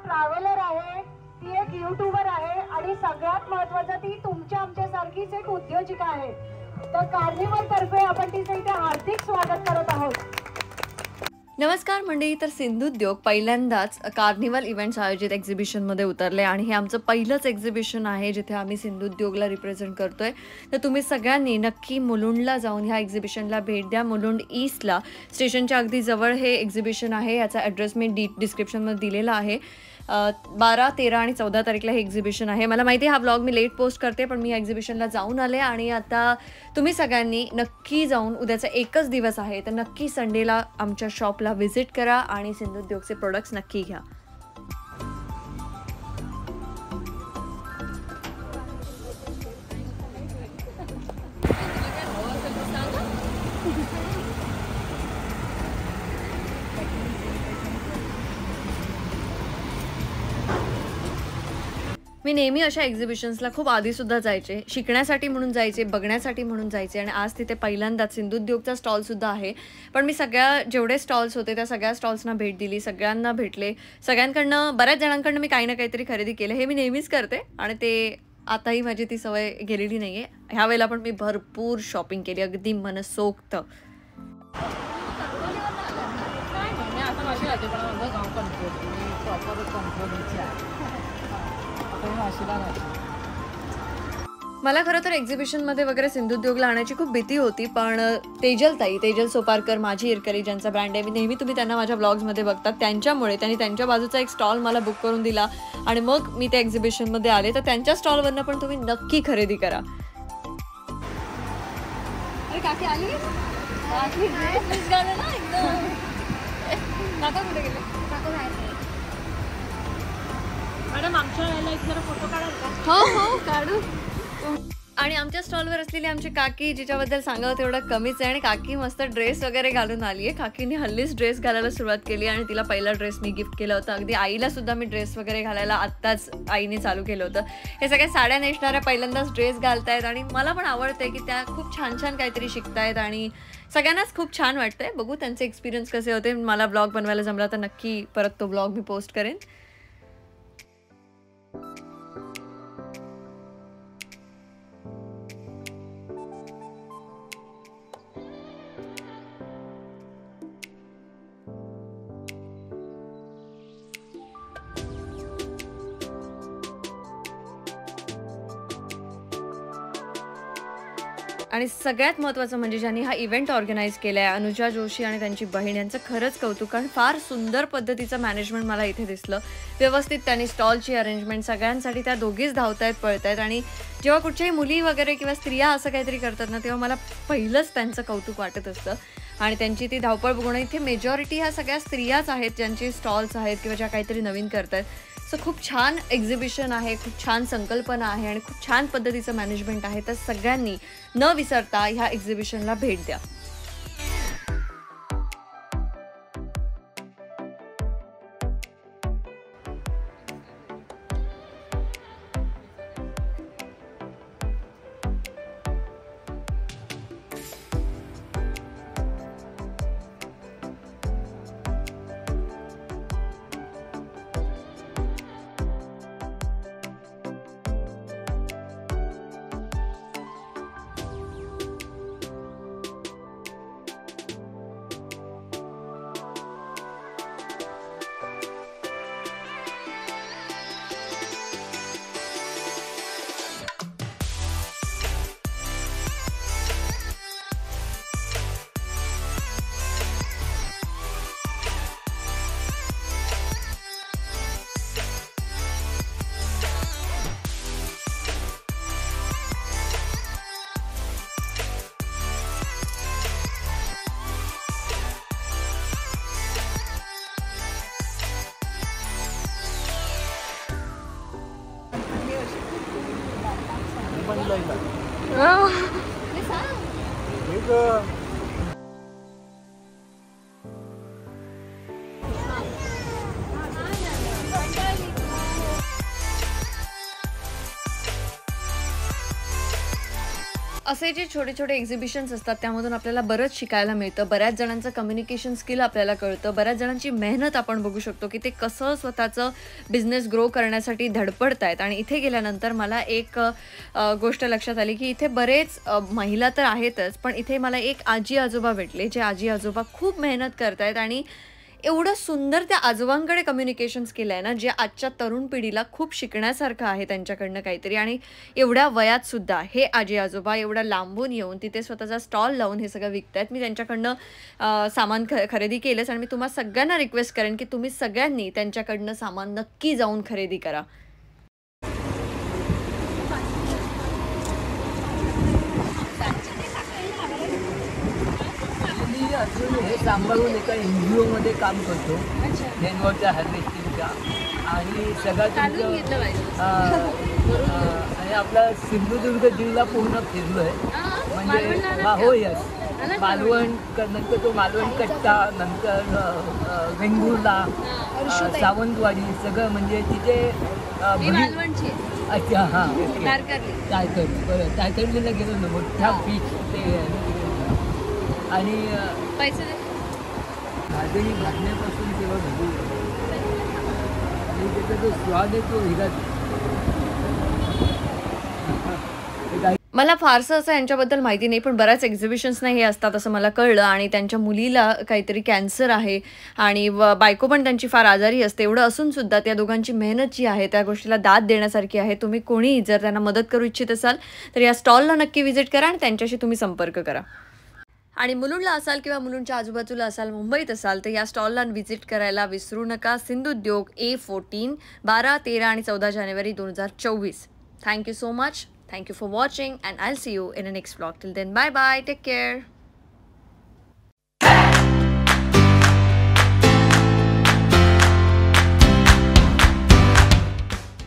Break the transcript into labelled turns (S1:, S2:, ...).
S1: Traveller आहे, ती एक युट्यूबर आहे आणि सगळ्यात महत्त्वाचं ती तुमच्या आमच्यासारखीच एक उद्योजिका आहे. तर कार्निवल तर्फे आपण तिचं इथे हार्दिक स्वागत करत आहोत.
S2: नमस्कार मंडळी. तर सिंधुद्योग पहिल्यांदाच कार्निवल इव्हेंट्स आयोजित एक्झिबिशनमध्ये उतरले आणि हे आमचं पहिलंच एक्झिबिशन आहे जिथे आम्ही सिंधुद्योगला रिप्रेझेंट करतोय. तर तुम्ही सगळ्यांनी नक्की मुलुंडला जाऊन ह्या एक्झिबिशनला भेट द्या. मुलुंड ईस्टला स्टेशनच्या अगदी जवळ हे एक्झिबिशन आहे. याचा ॲड्रेस मी डिस्क्रिप्शनमध्ये दिलेला आहे. 12, 13 आणि 14 तारखेला हे एक्झिबिशन आहे. मला माहिती आहे हा ब्लॉग मी लेट पोस्ट करते, पण मी या एक्झिबिशनला जाऊन आले आणि आता तुम्ही सगळ्यांनी नक्की जाऊन, उद्याचा एकच दिवस आहे तर नक्की संडेला आमच्या शॉपला व्हिजिट करा आणि सिंधुद्योगचे प्रोडक्ट्स नक्की घ्या. मी नेहमी अशा एक्झिबिशन्सला खूप आधीसुद्धा जायचे, शिकण्यासाठी म्हणून जायचे, बघण्यासाठी म्हणून जायचे आणि आज तिथे पहिल्यांदाच सिंधुद्योगचा स्टॉलसुद्धा आहे. पण मी जेवढे स्टॉल्स होते त्या सगळ्या स्टॉल्सना भेट दिली, सगळ्यांना भेटले, सगळ्यांकडनं बऱ्याच जणांकडनं मी काही ना काहीतरी खरेदी केलं. हे मी नेहमीच करते आणि ते आताही माझी ती सवय गेलेली नाही आहे. ह्यावेळेला पण मी भरपूर शॉपिंग केली, अगदी मनसोक्त. मला खरं तर एक्झिबिशनमध्ये वगैरे सिंधुद्योगला आणायची खूप भीती होती, पण तेजल सोपारकर, माझी इरकली ज्यांचा ब्रँड आहे, नेहमी तुम्ही त्यांना माझ्या ब्लॉग्समध्ये बघतात, त्यांच्यामुळे त्यांनी त्यांच्या बाजूचा एक स्टॉल मला बुक करून दिला आणि मग मी त्या एक्झिबिशनमध्ये आले. तर त्यांच्या स्टॉलवरनं पण तुम्ही नक्की खरेदी करा.
S1: मॅडम आमच्या वेळेला एक जरा फोटो काढाल का?
S2: हो काढू. आणि आमच्या स्टॉलवर असलेली आमची काकी, जिच्याबद्दल सांगावं तेवढं कमीच आहे. आणि काकी मस्त ड्रेस वगैरे घालून आली आहे. काकीने हल्लीच ड्रेस घालायला सुरुवात केली आणि तिला पहिला ड्रेस मी गिफ्ट केला होता. अगदी आईला सुद्धा मी ड्रेस वगैरे घालायला आत्ताच आईने चालू केलं होतं. हे सगळ्या साड्या नेसणाऱ्या पहिल्यांदाच ड्रेस घालतायत आणि मला पण आवडतंय की त्या खूप छान छान काहीतरी शिकतायत आणि सगळ्यांनाच खूप छान वाटतंय. बघू त्यांचे एक्सपिरियन्स कसे होते. मला ब्लॉग बनवायला जमला तर नक्की परत तो ब्लॉग मी पोस्ट करेन. आणि सगळ्यात महत्त्वाचं म्हणजे ज्यांनी हा इव्हेंट ऑर्गनाईज केला आहे, अनुजा जोशी आणि त्यांची बहीण, यांचं खरंच कौतुक. कारण फार सुंदर पद्धतीचं मॅनेजमेंट मला इथे दिसलं. व्यवस्थित त्यांनी स्टॉलची अरेंजमेंट, सगळ्यांसाठी त्या दोघीच धावतायत, पळतायत. आणि जेव्हा कुठच्याही मुली वगैरे किंवा स्त्रिया असं काहीतरी करतात ना, तेव्हा मला पहिलंच त्यांचं कौतुक वाटत असतं. आणि त्यांची ती धावपळ बघून इथे मेजॉरिटी ह्या सगळ्या स्त्रियाच आहेत ज्यांचे स्टॉल्स आहेत किंवा ज्या काहीतरी नवीन करत आहेत. सो खूप छान एक्झिबिशन आहे, खूप छान संकल्पना आहे आणि खूप छान पद्धतीचं मॅनेजमेंट आहे. तर सगळ्यांनी न विसरता ह्या एक्झिबिशनला भेट द्या. असे जे छोटे छोटे एक्झिबिशन्स असतात त्यामधून आपल्याला बरंच शिकायला मिळतं. बऱ्याच जणांचं कम्युनिकेशन स्किल आपल्याला कळतं. बऱ्याच जणांची मेहनत आपण बघू शकतो की ते कसं स्वतःचं बिझनेस ग्रो करण्यासाठी धडपडतायत. आणि इथे गेल्यानंतर मला एक गोष्ट लक्षात आली की इथे बरेच महिला तर आहेतच, पण इथे मला एक आजी आजोबा भेटले, जे आजी आजोबा खूप मेहनत करतायत आणि एवढं सुंदर त्या आजोबांकडे कम्युनिकेशन स्किल आहे ना, जे आजच्या तरुण पिढीला खूप शिकण्यासारखं आहे त्यांच्याकडनं काहीतरी. आणि एवढ्या वयात सुद्धा हे आजी आजोबा एवढ्या लांबून येऊन तिथे स्वतःचा स्टॉल लावून हे सगळं विकतायत. मी त्यांच्याकडनं सामान खरेदी केलंच आणि मी तुम्हा सगळ्यांना रिक्वेस्ट करेन की तुम्ही सगळ्यांनी त्यांच्याकडनं सामान नक्की जाऊन खरेदी करा.
S3: अजून हे सांभाळून एका NGO मध्ये काम करतो, रेन वॉटर हार्वेस्टिंगच्या. आणि सगळं आणि आपला सिंधुदुर्ग जिल्हा पूर्ण फिरलोय. म्हणजे हो यस, मालवण, नंतर तो मालवण कट्टा, नंतर वेंगुर्ला, सावंतवाडी, सगळं म्हणजे तिथे अच्छा हां तारकर्ली, बरं तारकर्लीला गेलो ना, मोठ्या बीच ते. आणि भाजणी भाजण्यापासून तेव्हा घरी आणि त्याचा जो स्वाद आहे तो हिराच.
S2: मला फारसं असं यांच्याबद्दल माहिती नाही, पण बऱ्याच एक्झिबिशन्सना हे असतात असं मला कळलं. आणि त्यांच्या मुलीला काहीतरी कॅन्सर आहे आणि बायको पण त्यांची फार आजारी असते. एवढं असून सुद्धा त्या दोघांची मेहनत जी आहे त्या गोष्टीला दाद देण्यासारखी आहे. तुम्ही कोणीही जर त्यांना मदत करू इच्छित असाल तर या स्टॉलला नक्की व्हिजिट करा आणि त्यांच्याशी तुम्ही संपर्क करा. आणि मुलुंडला असाल किंवा मुलुंडच्या आजूबाजूला असाल, मुंबईत असाल, तर या स्टॉलला व्हिजिट करायला विसरू नका. सिंधुद्योग A14, 12, 13 आणि 14 जानेवारी 2024. Thank you so much. Thank you for watching and I'll see you in the next vlog. Till then, bye bye. Take care.